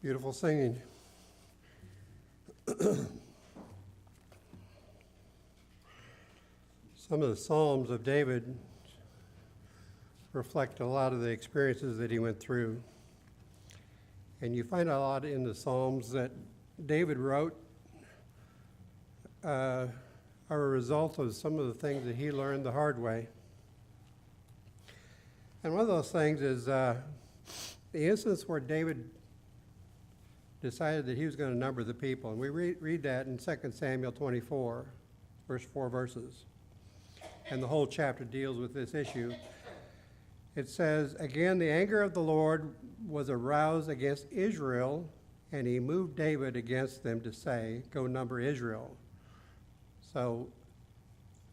Beautiful singing. Some of the Psalms of David reflect a lot of the experiences that he went through. And you find a lot in the Psalms that David wrote are a result of some of the things that he learned the hard way. And one of those things is the instance where David decided that he was going to number the people. And we read that in 2 Samuel 24, first 4 verses. And the whole chapter deals with this issue. It says, "Again, the anger of the Lord was aroused against Israel, and he moved David against them to say, 'Go number Israel.'" So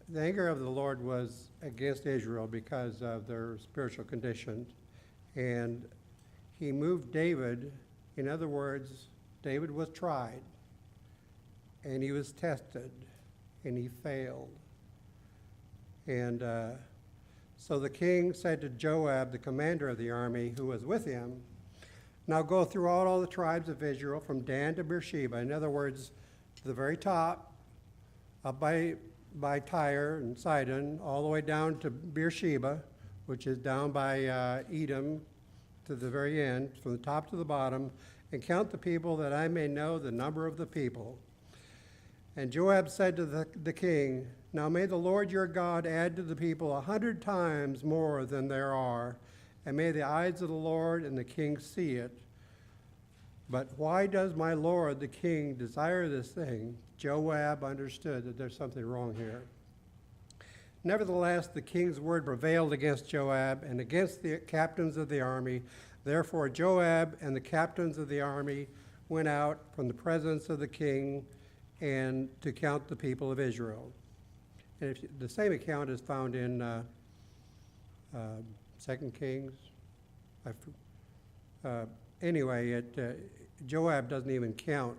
the anger of the Lord was against Israel because of their spiritual condition. And he moved David. In other words, David was tried, and he was tested, and he failed. And so the king said to Joab, the commander of the army who was with him, "Now go throughout all the tribes of Israel from Dan to Beersheba." In other words, to the very top, up by Tyre and Sidon, all the way down to Beersheba, which is down by Edom, to the very end, from the top to the bottom, and count the people that I may know the number of the people. And Joab said to the king, "Now may the Lord your God add to the people 100 times more than there are, and may the eyes of the Lord and the king see it. But why does my lord the king desire this thing?" Joab understood that there's something wrong here. Nevertheless, the king's word prevailed against Joab and against the captains of the army. Therefore, Joab and the captains of the army went out from the presence of the king and to count the people of Israel. And the same account is found in 2 Kings. Anyway, Joab doesn't even count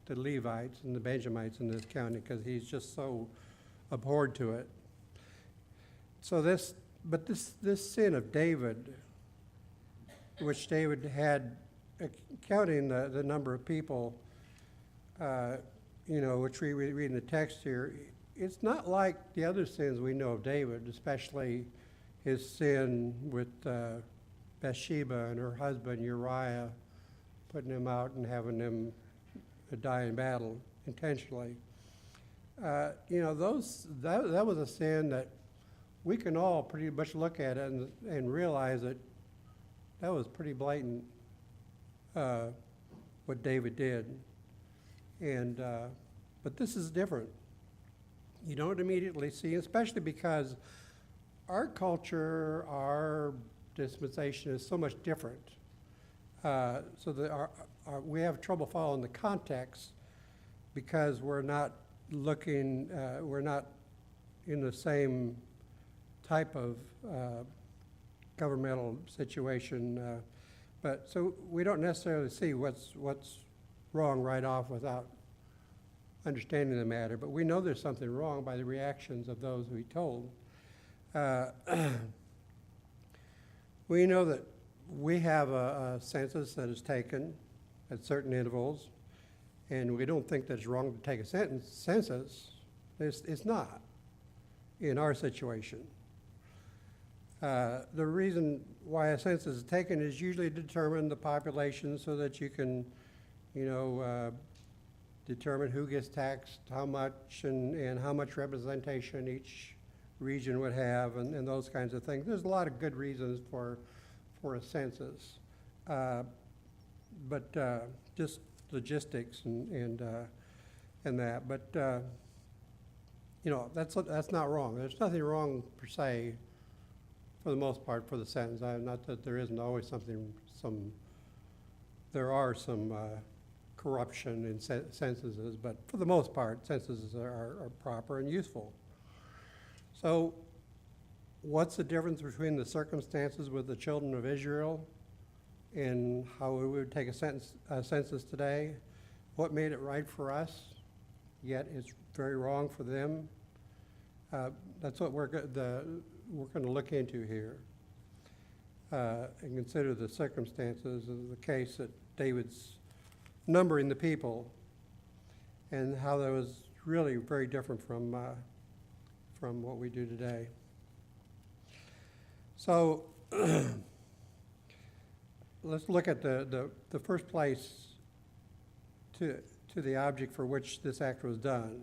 the Levites and the Benjamites in this county because he's just so abhorred to it. So this sin of David, which David had, counting the number of people, which we read in the text here, it's not like the other sins we know of David, especially his sin with Bathsheba and her husband Uriah, putting him out and having him die in battle intentionally. That was a sin that we can all pretty much look at it and realize that was pretty blatant what David did. And but this is different. You don't immediately see, especially because our culture, our dispensation is so much different. So that we have trouble following the context because we're not looking, we're not in the same type of governmental situation. But so we don't necessarily see what's wrong right off without understanding the matter, but we know there's something wrong by the reactions of those we told. We know that we have a census that is taken at certain intervals, and we don't think that it's wrong to take a census. It's not in our situation. The reason why a census is taken is usually to determine the population so that you can, determine who gets taxed, how much, and how much representation each region would have, and those kinds of things. There's a lot of good reasons for a census, but just logistics and that. But that's not wrong. There's nothing wrong per se, for the most part, for the census. Not that there isn't always there are some corruption in censuses, but for the most part, censuses are proper and useful. So what's the difference between the circumstances with the children of Israel and how we would take a census today? What made it right for us, yet it's very wrong for them? That's what we're going to look into here and consider the circumstances of the case that David's numbering the people, and how that was really very different from what we do today. So let's look at the first place to the object for which this act was done.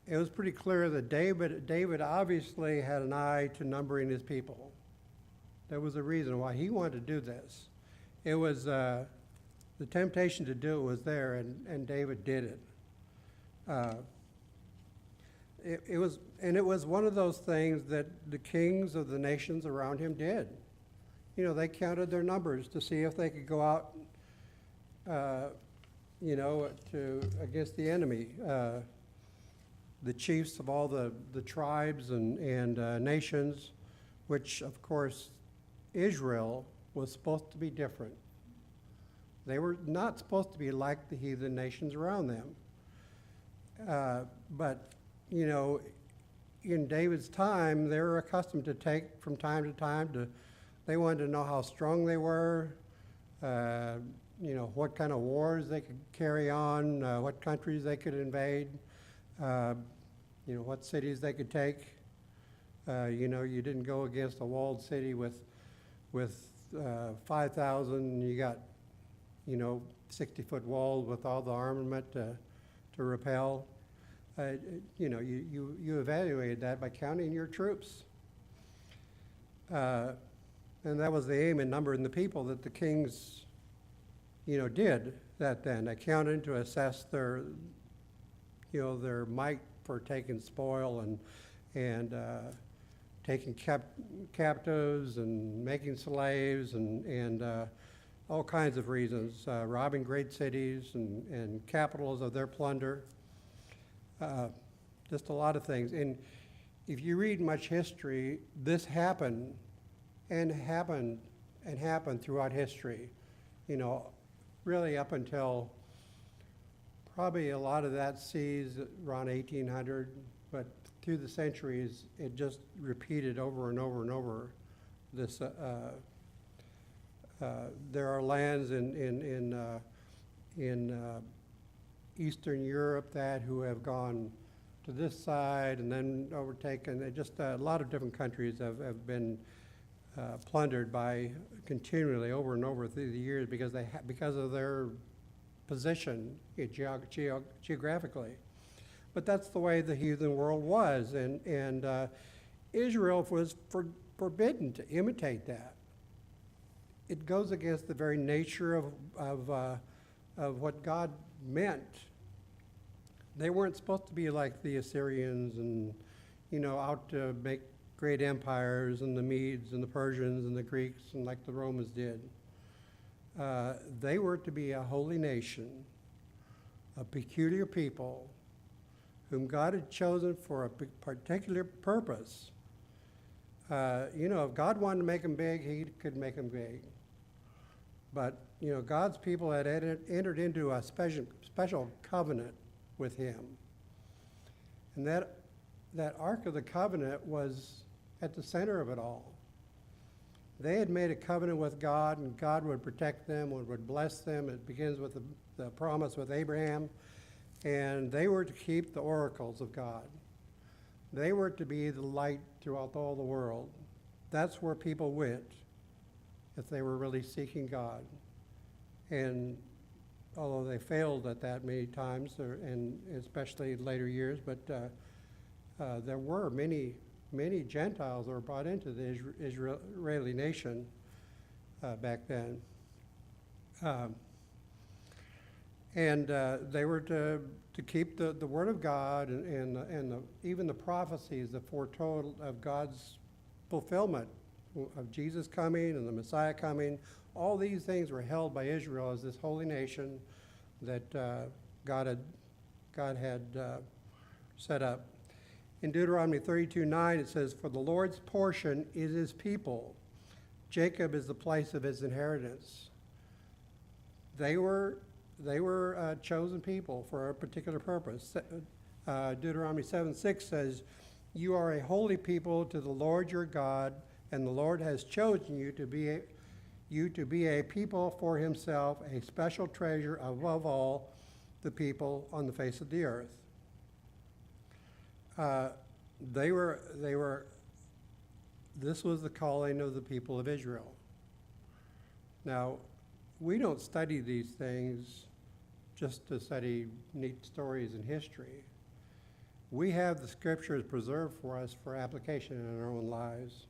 It was pretty clear that David obviously had an eye to numbering his people. There was a reason why he wanted to do this. It was the temptation to do it was there, and David did it. It was one of those things that the kings of the nations around him did. You know, they counted their numbers to see if they could go out, against the enemy. The chiefs of all the tribes and nations, which of course Israel was supposed to be different. They were not supposed to be like the heathen nations around them. But, you know, in David's time, they were accustomed to take from time to time they wanted to know how strong they were, what kind of wars they could carry on, what countries they could invade, what cities they could take. You didn't go against a walled city with 5,000, you got, 60-foot walls with all the armament to repel. You evaluated that by counting your troops. And that was the aim in numbering the people that the kings, did that then. They counted to assess their might for taking spoil and taking captives and making slaves and all kinds of reasons, robbing great cities and capitals of their plunder. Just a lot of things. And if you read much history, this happened throughout history, really up until probably a lot of that sees around 1800, but through the centuries, it just repeated over and over and over. This, there are lands in Eastern Europe who have gone to this side and then overtaken. Just a lot of different countries have been plundered by continually over and over through the years because of their position geographically. But that's the way the heathen world was, and Israel was forbidden to imitate that. It goes against the very nature of what God meant. They weren't supposed to be like the Assyrians and, out to make great empires, and the Medes and the Persians and the Greeks, and like the Romans did. They were to be a holy nation, a peculiar people whom God had chosen for a particular purpose. If God wanted to make them big, he could make them big. But, God's people had entered into a special covenant with him. And that Ark of the Covenant was at the center of it all. They had made a covenant with God, and God would protect them, would bless them. It begins with the promise with Abraham. And they were to keep the oracles of God. They were to be the light throughout all the world. That's where people went if they were really seeking God. And although they failed at that many times, and especially in later years, but there were many Gentiles that were brought into the Israeli nation back then. And they were to keep the Word of God and even the prophecies that foretold of God's fulfillment of Jesus coming and the Messiah coming. All these things were held by Israel as this holy nation that God had set up. In Deuteronomy 32:9, it says, "For the Lord's portion is his people. Jacob is the place of his inheritance." They were chosen people for a particular purpose. Deuteronomy 7:6 says, "You are a holy people to the Lord your God, and the Lord has chosen you to be you to be a people for himself, a special treasure above all the people on the face of the earth. This was the calling of the people of Israel. Now, we don't study these things just to study neat stories in history. We have the scriptures preserved for us for application in our own lives.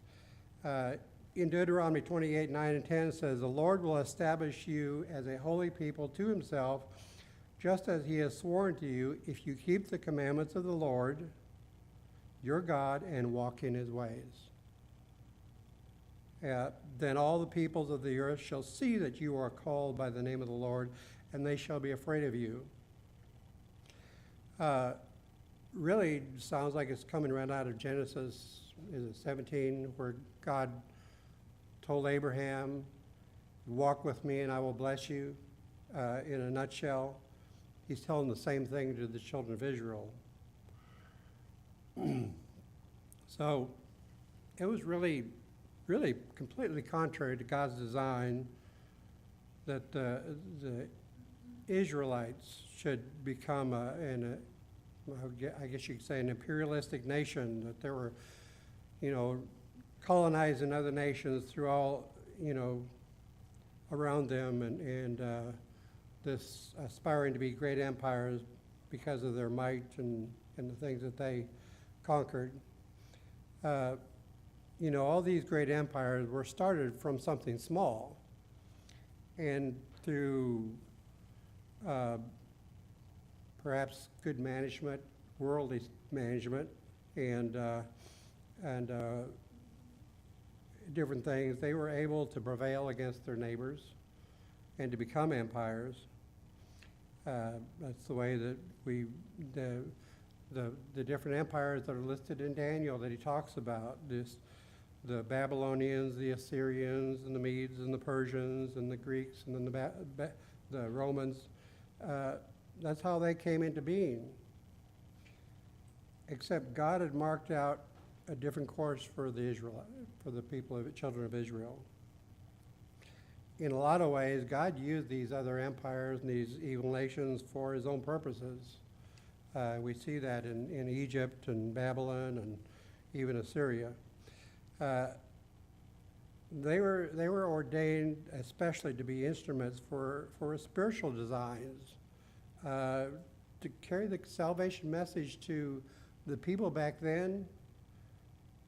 In Deuteronomy 28, 9 and 10 says, the Lord will establish you as a holy people to himself, just as he has sworn to you, if you keep the commandments of the Lord, your God, and walk in his ways. Then all the peoples of the earth shall see that you are called by the name of the Lord, and they shall be afraid of you. Really sounds like it's coming right out of Genesis, is it 17, where God told Abraham, walk with me and I will bless you. In a nutshell, he's telling the same thing to the children of Israel. So it was really completely contrary to God's design that the Israelites should become I guess you could say an imperialistic nation, that they were, colonizing other nations through all, around them, and this aspiring to be great empires because of their might and the things that they conquered. All these great empires were started from something small, and through perhaps good management, worldly management, and different things, they were able to prevail against their neighbors and to become empires. That's the way that the different empires that are listed in Daniel that he talks about, the Babylonians, the Assyrians, and the Medes, and the Persians, and the Greeks, and then the Romans. That's how they came into being. Except God had marked out a different course for the children of Israel. In a lot of ways, God used these other empires and these evil nations for his own purposes. We see that in Egypt and Babylon and even Assyria. They were ordained especially to be instruments for spiritual designs, to carry the salvation message to the people back then,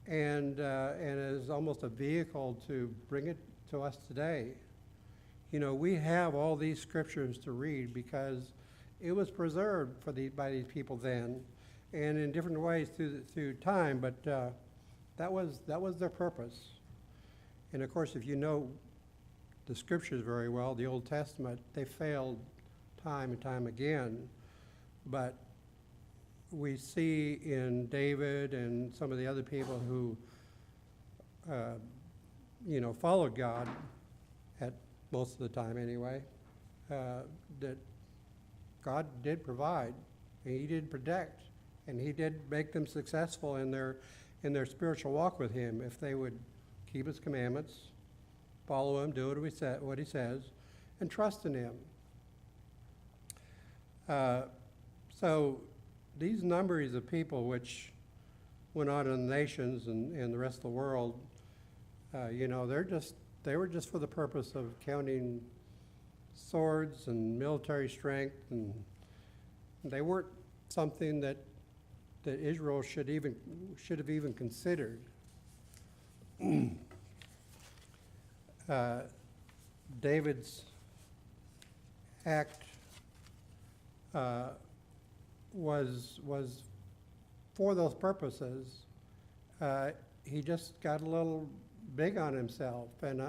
and as almost a vehicle to bring it to us today. We have all these scriptures to read because it was preserved by these people then, and in different ways through time. But that was their purpose. And of course, if you know the scriptures very well, the Old Testament, they failed time and time again. But we see in David and some of the other people who, followed God at most of the time anyway, that God did provide, and he did protect, and he did make them successful in their spiritual walk with him if they would keep his commandments, follow him, do what he says, and trust in him. So these numbers of people which went out in the nations and the rest of the world, they were just for the purpose of counting swords and military strength, and they weren't something that Israel should have even considered. David's act was for those purposes. He just got a little big on himself, and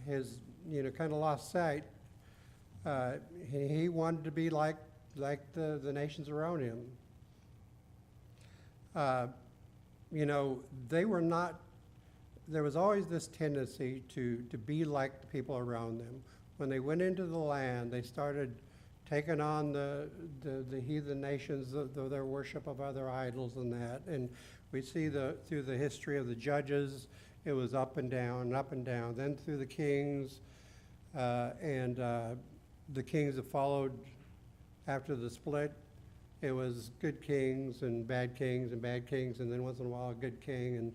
his kind of lost sight. He wanted to be like the nations around him. They were not. There was always this tendency to be like the people around them. When they went into the land, they started taking on the heathen nations, their worship of other idols and that. And we see through the history of the judges it was up and down and up and down. Then through the kings, and the kings that followed after the split, it was good kings and bad kings and bad kings, and then once in a while a good king.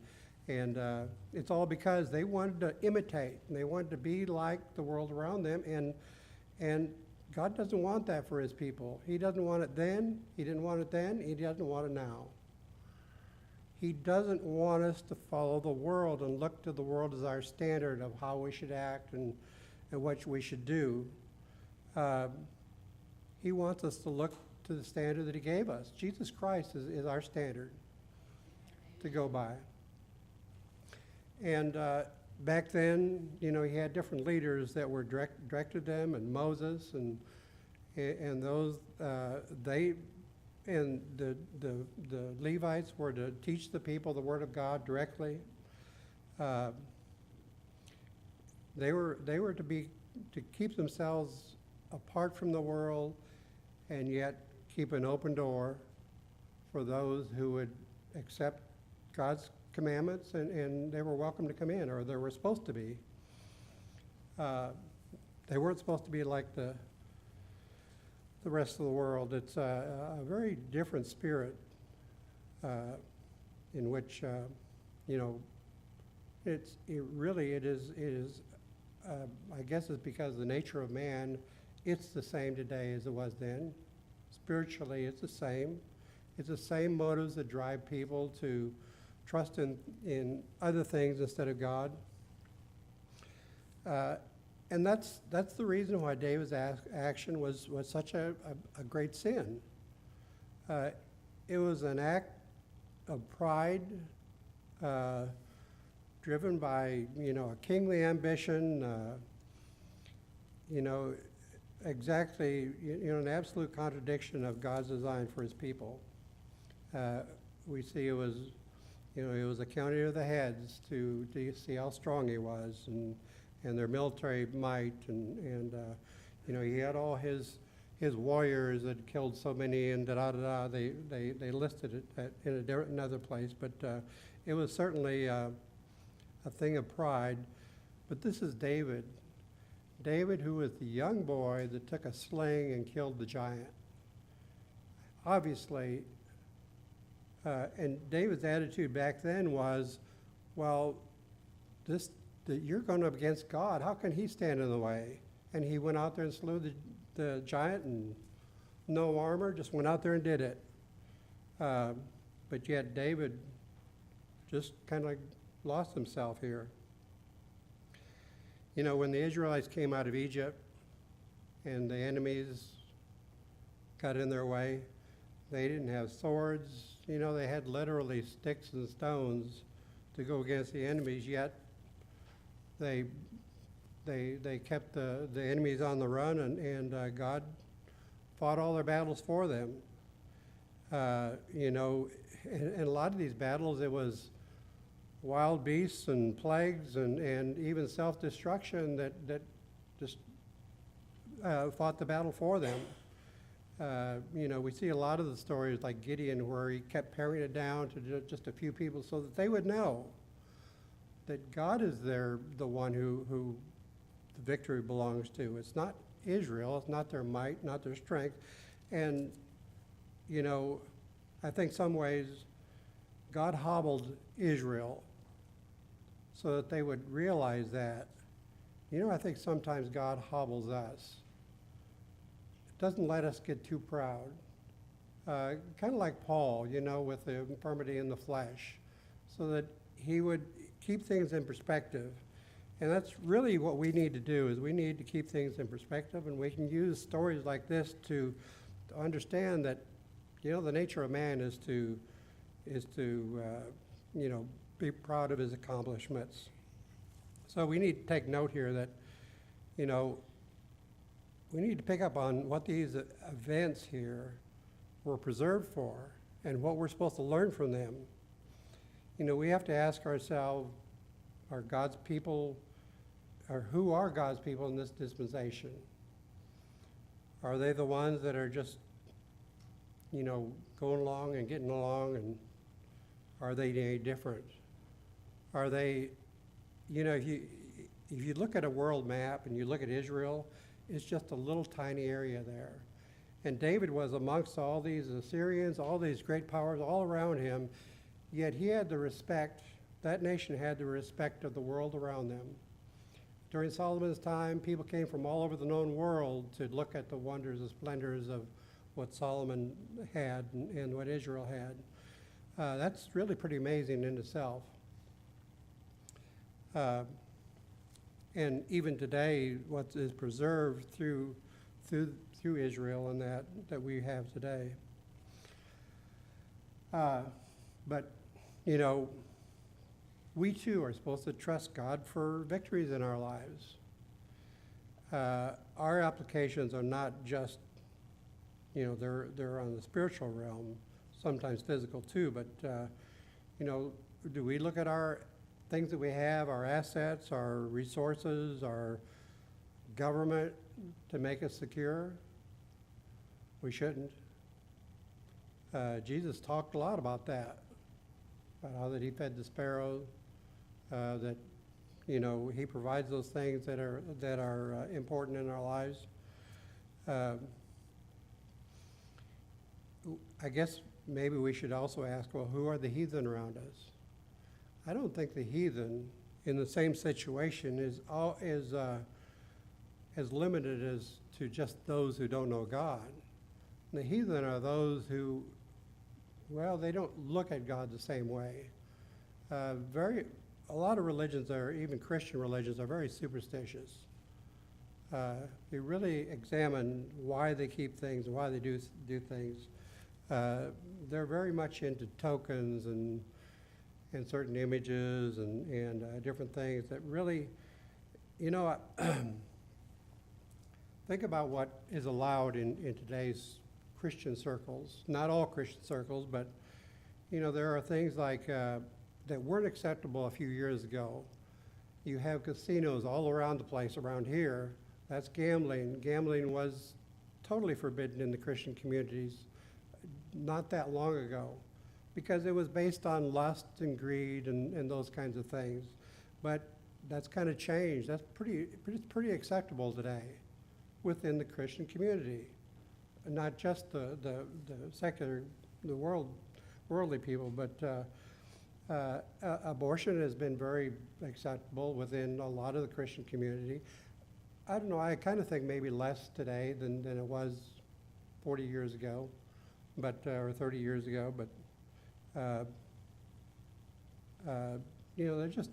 And it's all because they wanted to imitate, and they wanted to be like the world around them. And God doesn't want that for his people. He doesn't want it then. He didn't want it then. He doesn't want it now. He doesn't want us to follow the world and look to the world as our standard of how we should act and what we should do. He wants us to look to the standard that he gave us. Jesus Christ is our standard to go by. And back then, you know, he had different leaders that were directed them, and Moses and those the Levites were to teach the people the word of God directly. They were to keep themselves apart from the world, and yet keep an open door for those who would accept God's commandments, and they were welcome to come in, or they were supposed to be. They weren't supposed to be like the rest of the world. It's a very different spirit in which, you know, it is. I guess it's because the nature of man, it's the same today as it was then. Spiritually, it's the same. It's the same motives that drive people to trust in other things instead of God. And that's the reason why David's action was such a great sin. It was an act of pride, driven by, you know, a kingly ambition, you know, exactly, you know, an absolute contradiction of God's design for his people. We see it was, you know, it was a counting of the heads to see how strong he was, and their military might, and you know, he had all his warriors that killed so many, and they listed it in another place, but it was certainly a thing of pride. But this is David, who was the young boy that took a sling and killed the giant. Obviously, and David's attitude back then was, well, that you're going up against God. How can he stand in the way? And he went out there and slew the giant, and no armor, just went out there and did it. But yet David just kind of lost himself here. You know, when the Israelites came out of Egypt and the enemies got in their way, they didn't have swords. You know, they had literally sticks and stones to go against the enemies, yet they kept the enemies on the run, and God fought all their battles for them. You know, in a lot of these battles, it was wild beasts and plagues and even self-destruction that just fought the battle for them. You know, we see a lot of the stories like Gideon, where he kept paring it down to just a few people so that they would know that God is the one who the victory belongs to. It's not Israel, it's not their might, not their strength. And, you know, I think some ways God hobbled Israel so that they would realize that. You know, I think sometimes God hobbles us. Doesn't let us get too proud. Kind of like Paul, you know, with the infirmity in the flesh, so that he would keep things in perspective. And that's really what we need to do, is we need to keep things in perspective, and we can use stories like this to understand that, you know, the nature of man is to you know, be proud of his accomplishments. So we need to take note here that, you know, we need to pick up on what these events here were preserved for and what we're supposed to learn from them. You know, we have to ask ourselves, are God's people, or who are God's people in this dispensation? Are they the ones that are just, you know, going along and getting along, and are they any different? Are they you know, if you look at a world map and you look at Israel, it's just a little tiny area there. And David was amongst all these Assyrians, all these great powers all around him, yet he had the respect, that nation had the respect of the world around them. During Solomon's time, people came from all over the known world to look at the wonders and splendors of what Solomon had and what Israel had. That's really pretty amazing in itself. And even today, what is preserved through Israel and that we have today. But, you know, we too are supposed to trust God for victories in our lives. Our applications are not just, you know, they're on the spiritual realm, sometimes physical too, but, you know, do we look at our things that we have, our assets, our resources, our government to make us secure? We shouldn't. Jesus talked a lot about that, about how that he fed the sparrows, that, you know, he provides those things that are important in our lives. I guess maybe we should also ask, well, who are the heathen around us? I don't think the heathen in the same situation is as limited as to just those who don't know God. The heathen are those who, well, they don't look at God the same way. A lot of religions, even Christian religions, are very superstitious. You really examine why they keep things, why they do things. They're very much into tokens and certain images and different things that really, you know, think about what is allowed in today's Christian circles. Not all Christian circles, but, you know, there are things like that weren't acceptable a few years ago. You have casinos all around the place around here. That's gambling. Gambling was totally forbidden in the Christian communities not that long ago, because it was based on lust and greed and those kinds of things. But that's kind of changed. That's pretty acceptable today within the Christian community, not just the secular, the worldly people, but abortion has been very acceptable within a lot of the Christian community. I don't know, I kind of think maybe less today than it was 40 years ago, but or 30 years ago, but you know, they're just,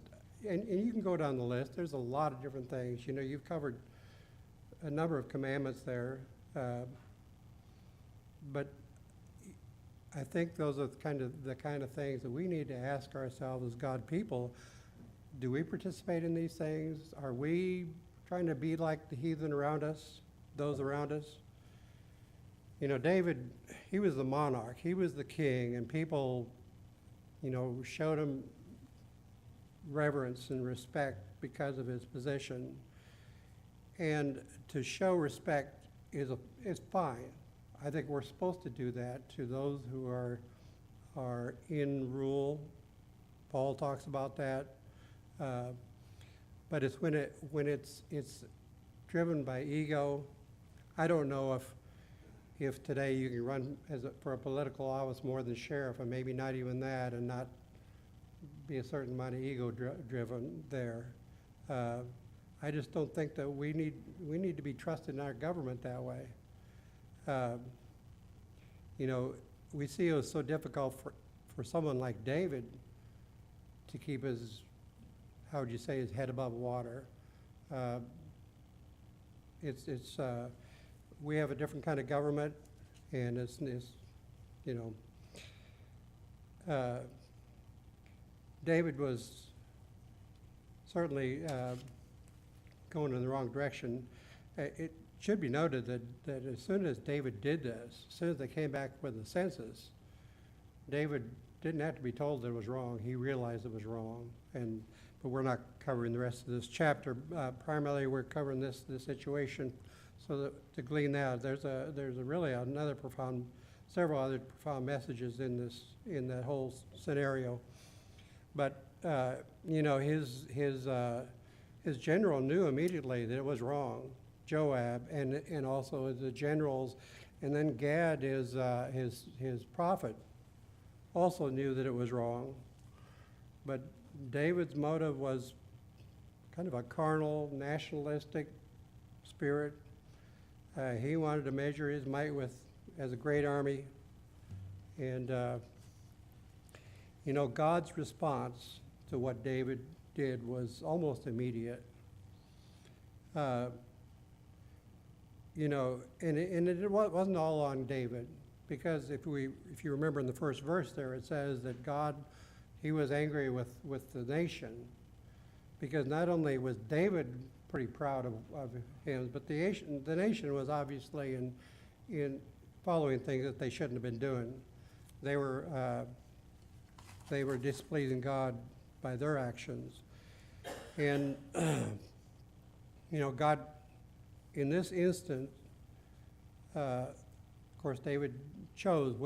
and you can go down the list. There's a lot of different things. You know, you've covered a number of commandments there, but I think those are the kind of things that we need to ask ourselves as God people. Do we participate in these things? Are we trying to be like the heathen around us, those around us? You know, David, he was the monarch, he was the king, and people, you know, showed him reverence and respect because of his position. And to show respect is fine. I think we're supposed to do that to those who are in rule. Paul talks about that. But it's when it's driven by ego. I don't know if today you can run for a political office more than sheriff, and maybe not even that, and not be a certain amount of ego driven there. I just don't think that we need to be trusted in our government that way. You know, we see it was so difficult for someone like David to keep his, how would you say, his head above water. We have a different kind of government, and it's you know, David was certainly going in the wrong direction. It should be noted that as soon as David did this, as soon as they came back with the census, David didn't have to be told that it was wrong. He realized it was wrong. But we're not covering the rest of this chapter. Primarily, we're covering this situation. So that, to glean that, there's really several other profound messages in that whole scenario. But his general knew immediately that it was wrong, Joab, and also the generals, and then Gad, his prophet, also knew that it was wrong. But David's motive was kind of a carnal, nationalistic spirit. He wanted to measure his might as a great army. And, God's response to what David did was almost immediate. And it wasn't all on David, because if you remember in the first verse there, it says that he was angry with the nation, because not only was David pretty proud of him, but the nation was obviously in following things that they shouldn't have been doing. They were displeasing God by their actions. And, God, in this instance, of course, David chose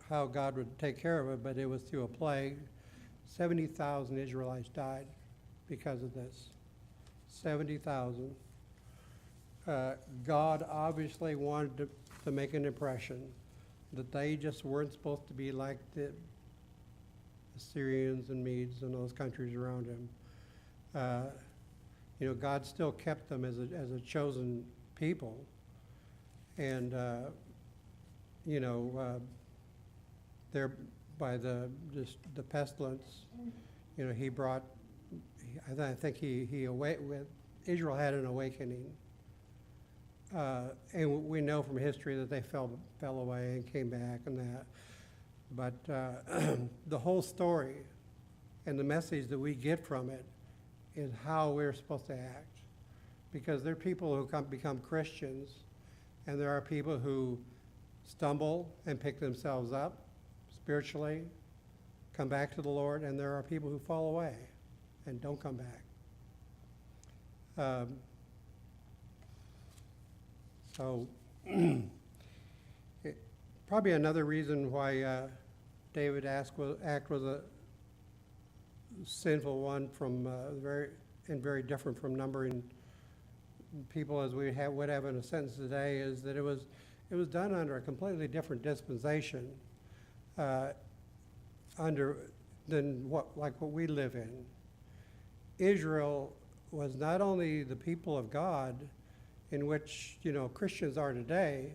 how God would take care of it, but it was through a plague. 70,000 Israelites died because of this. 70,000. God obviously wanted to make an impression that they just weren't supposed to be like the Assyrians and Medes and those countries around him. God still kept them as a chosen people. And, there by the pestilence, I think Israel had an awakening. And we know from history that they fell away and came back and that. But the whole story and the message that we get from it is how we're supposed to act. Because there are people who become Christians, and there are people who stumble and pick themselves up spiritually, come back to the Lord, and there are people who fall away and don't come back. Probably another reason why David's act was a sinful one very different from numbering people as we would have in a sentence today is that it was done under a completely different dispensation than what we live in. Israel was not only the people of God, in which Christians are today,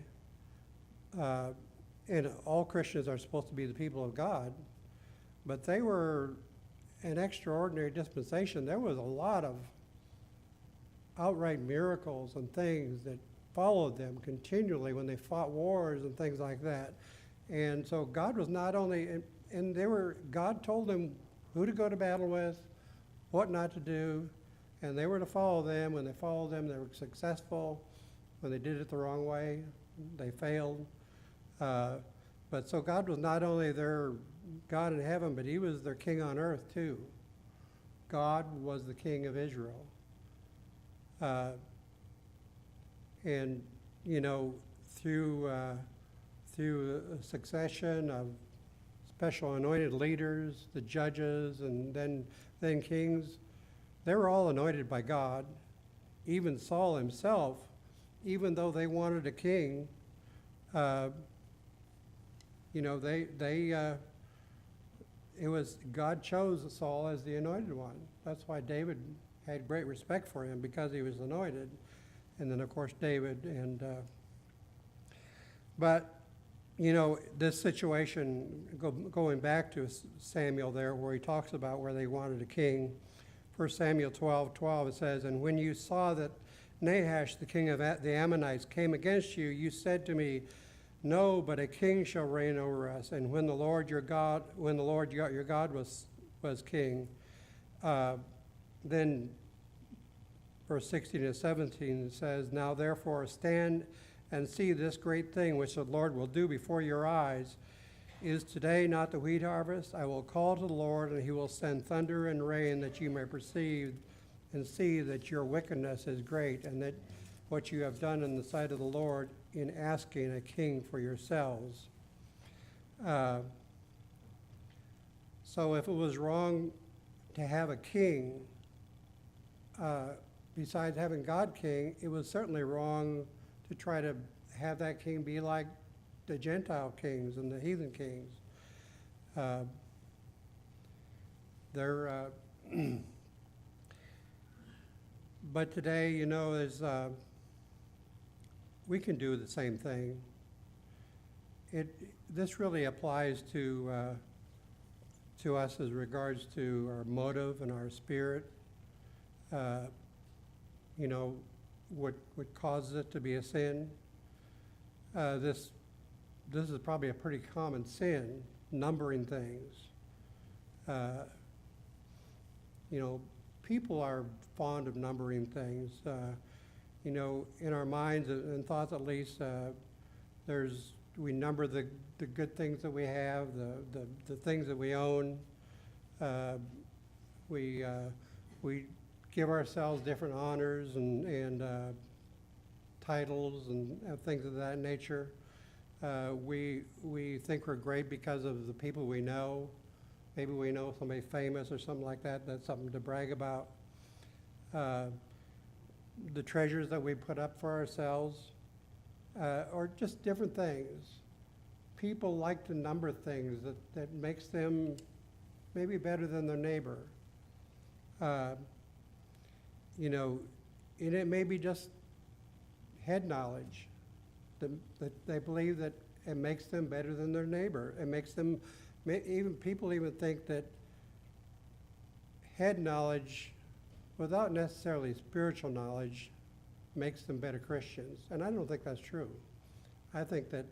and all Christians are supposed to be the people of God, but they were an extraordinary dispensation. There was a lot of outright miracles and things that followed them continually when they fought wars and things like that. And so God was not only, God told them who to go to battle with, what not to do, and they were to follow them. When they followed them, they were successful. When they did it the wrong way, they failed. But so God was not only their God in heaven, but he was their king on earth too. God was the king of Israel. And, through a succession of special anointed leaders, the judges, and then kings, they were all anointed by God. Even Saul himself, even though they wanted a king, God chose Saul as the anointed one. That's why David had great respect for him, because he was anointed. And then, of course, David. But this situation, going back to Samuel there, where he talks about where they wanted a king. 1 Samuel 12:12, it says, "And when you saw that Nahash, the king of the Ammonites, came against you, you said to me, 'No, but a king shall reign over us.' And when the Lord your God was king," then verse 16 and 17 says, "Now therefore stand and see this great thing which the Lord will do before your eyes. Is today not the wheat harvest? I will call to the Lord, and he will send thunder and rain, that you may perceive and see that your wickedness is great, and that what you have done in the sight of the Lord in asking a king for yourselves." So if it was wrong to have a king, besides having God king, it was certainly wrong to try to have that king be like the Gentile kings and the heathen kings. But today, you know, we can do the same thing. This really applies to us as regards to our motive and our spirit. You know, what causes it to be a sin. This is probably a pretty common sin, numbering things. You know, people are fond of numbering things. You know, in our minds and thoughts at least, we number the good things that we have, the things that we own. We give ourselves different honors and titles and things of that nature. We think we're great because of the people we know. Maybe we know somebody famous or something like that. That's something to brag about. The treasures that we put up for ourselves, or just different things. People like to number things that makes them maybe better than their neighbor. You know, and it may be just head knowledge. That they believe that it makes them better than their neighbor. It makes them, people even think that head knowledge, without necessarily spiritual knowledge, makes them better Christians. And I don't think that's true. I think that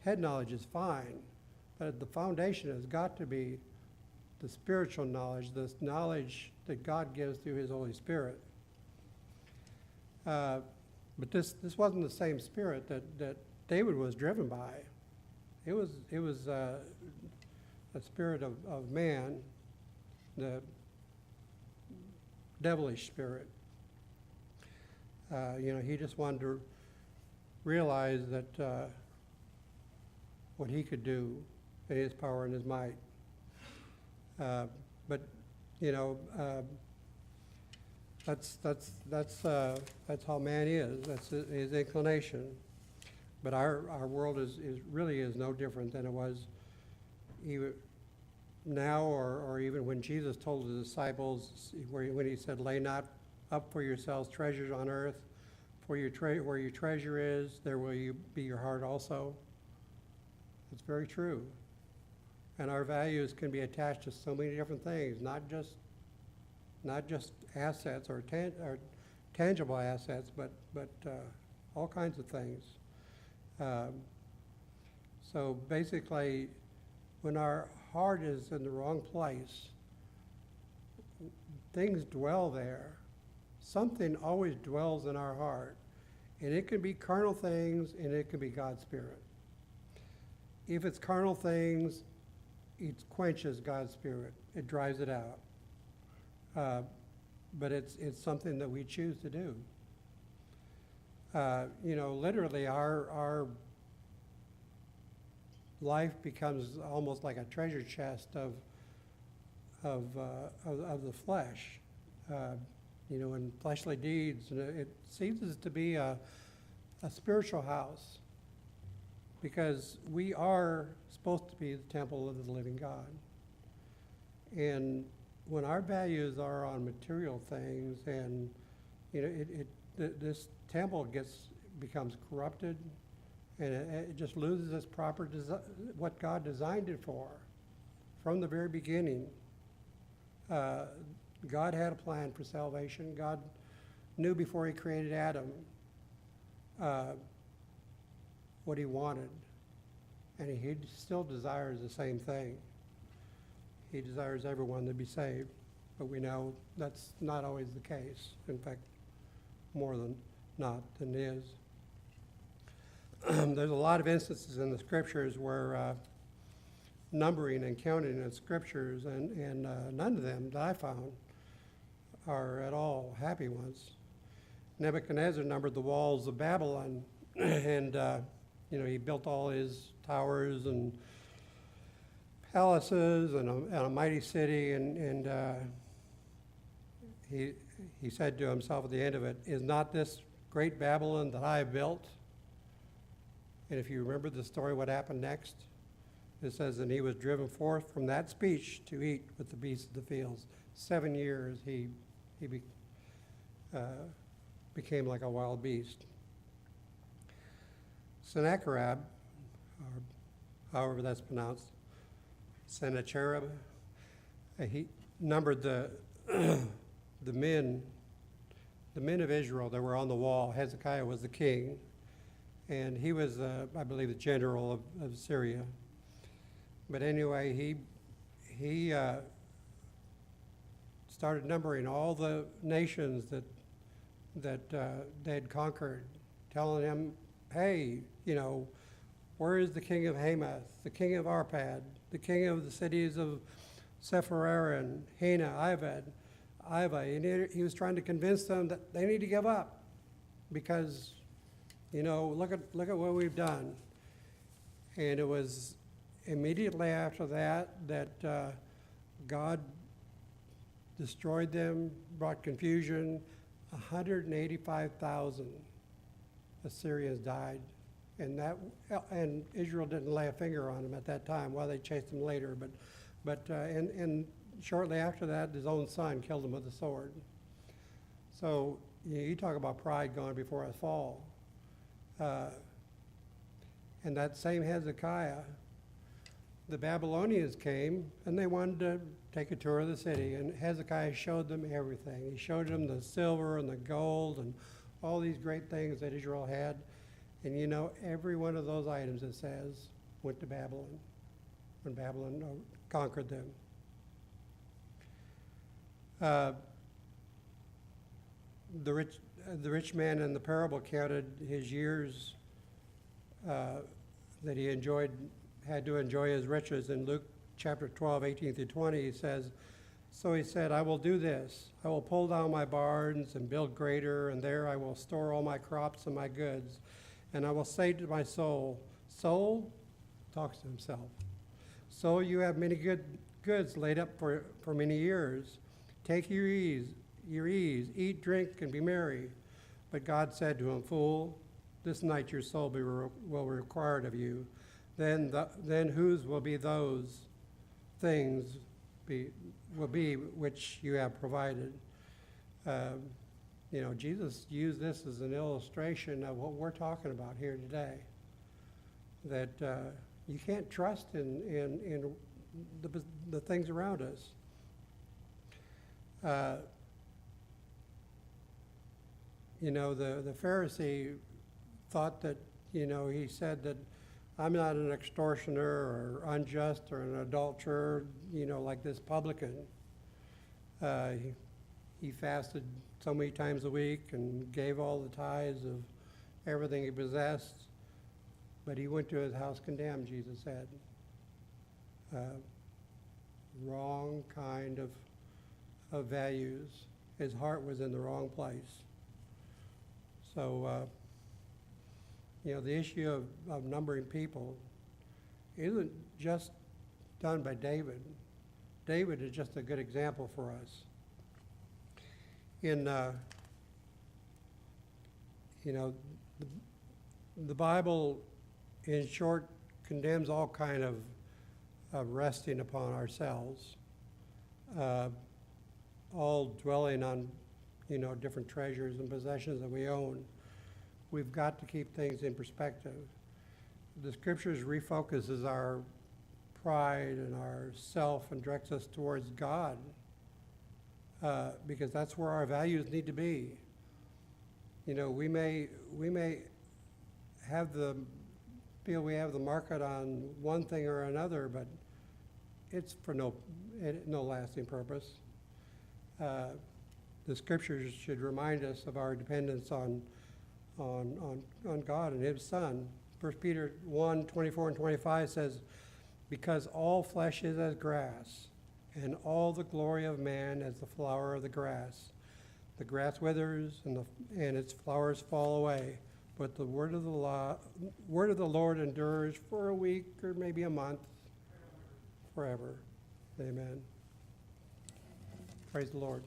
head knowledge is fine, but the foundation has got to be the spiritual knowledge, this knowledge that God gives through his Holy Spirit. But this wasn't the same spirit that David was driven by. It was a spirit of man, the devilish spirit. You know, he just wanted to realize that what he could do in his power and his might. But you know, that's how man is. That's his inclination. But our world is really no different than it was even now, or even when Jesus told the disciples, when he said, "Lay not up for yourselves treasures on earth, for where your treasure is, there will be your heart also." It's very true. And our values can be attached to so many different things, not just assets or tangible assets, but all kinds of things. So basically, when our heart is in the wrong place, things dwell there. Something always dwells in our heart. And it can be carnal things, and it can be God's Spirit. If it's carnal things, it quenches God's Spirit. It drives it out. But it's something that we choose to do. You know, literally, our life becomes almost like a treasure chest of the flesh. You know, in fleshly deeds, and it ceases to be a spiritual house, because we are supposed to be the temple of the living God. And when our values are on material things, and you know, this temple becomes corrupted, and it just loses its proper what God designed it for from the very beginning. God had a plan for salvation. God knew before he created Adam what he wanted, and he still desires the same thing. He desires everyone to be saved, but we know that's not always the case. In fact, more than not than it is. There's a lot of instances in the scriptures where numbering and counting in scriptures, and none of them that I found are at all happy ones. Nebuchadnezzar numbered the walls of Babylon, and you know, he built all his towers and palaces and a mighty city, and he said to himself at the end of it, "Is not this great Babylon that I have built?" And if you remember the story, what happened next? It says, and he was driven forth from that speech to eat with the beasts of the fields. 7 years he became like a wild beast. Sennacherib, or however that's pronounced, Sennacherib, he numbered the the men of Israel that were on the wall. Hezekiah was the king, and he was, I believe, the general of Syria. But anyway, he started numbering all the nations that they had conquered, telling him, "Hey, where is the king of Hamath, the king of Arpad, the king of the cities of Sepharvaim, Hena, Ivah?" And he was trying to convince them that they need to give up because, look at what we've done. And it was immediately after that God destroyed them, brought confusion. 185,000 Assyrians died, and Israel didn't lay a finger on them at that time. Well, they chased them later, but shortly after that, his own son killed him with a sword. So you talk about pride going before a fall. And that same Hezekiah, the Babylonians came and they wanted to take a tour of the city, and Hezekiah showed them everything. He showed them the silver and the gold and all these great things that Israel had. And every one of those items, it says, went to Babylon when Babylon conquered them. The rich man in the parable counted his years that he had to enjoy his riches. In Luke chapter 12, 18 through 20, he says, "So he said, I will do this. I will pull down my barns and build greater, and there I will store all my crops and my goods. And I will say to my soul," soul talks to himself, "soul, you have many goods laid up for many years. Take your ease, eat, drink, and be merry." But God said to him, "Fool, this night your soul will be required of you. Then whose will be those things which you have provided?" Jesus used this as an illustration of what we're talking about here today. That you can't trust in the things around us. The Pharisee thought that, he said that I'm not an extortioner or unjust or an adulterer, like this publican. He fasted so many times a week and gave all the tithes of everything he possessed, but he went to his house condemned, Jesus said. Wrong kind of values. His heart was in the wrong place. So, the issue of numbering people isn't just done by David. David is just a good example for us. The Bible, in short, condemns all kind of resting upon ourselves, all dwelling on, different treasures and possessions that we own. We've got to keep things in perspective. The Scriptures refocuses our pride and our self and directs us towards God, because that's where our values need to be. We may feel we have the market on one thing or another, but it's for no lasting purpose. The Scriptures should remind us of our dependence on God and His Son. 1 Peter 1, 24 and 25 says, "Because all flesh is as grass, and all the glory of man as the flower of the grass. The grass withers and its flowers fall away, but the word of the Lord endures for a week or maybe a month, forever." Amen. Praise the Lord.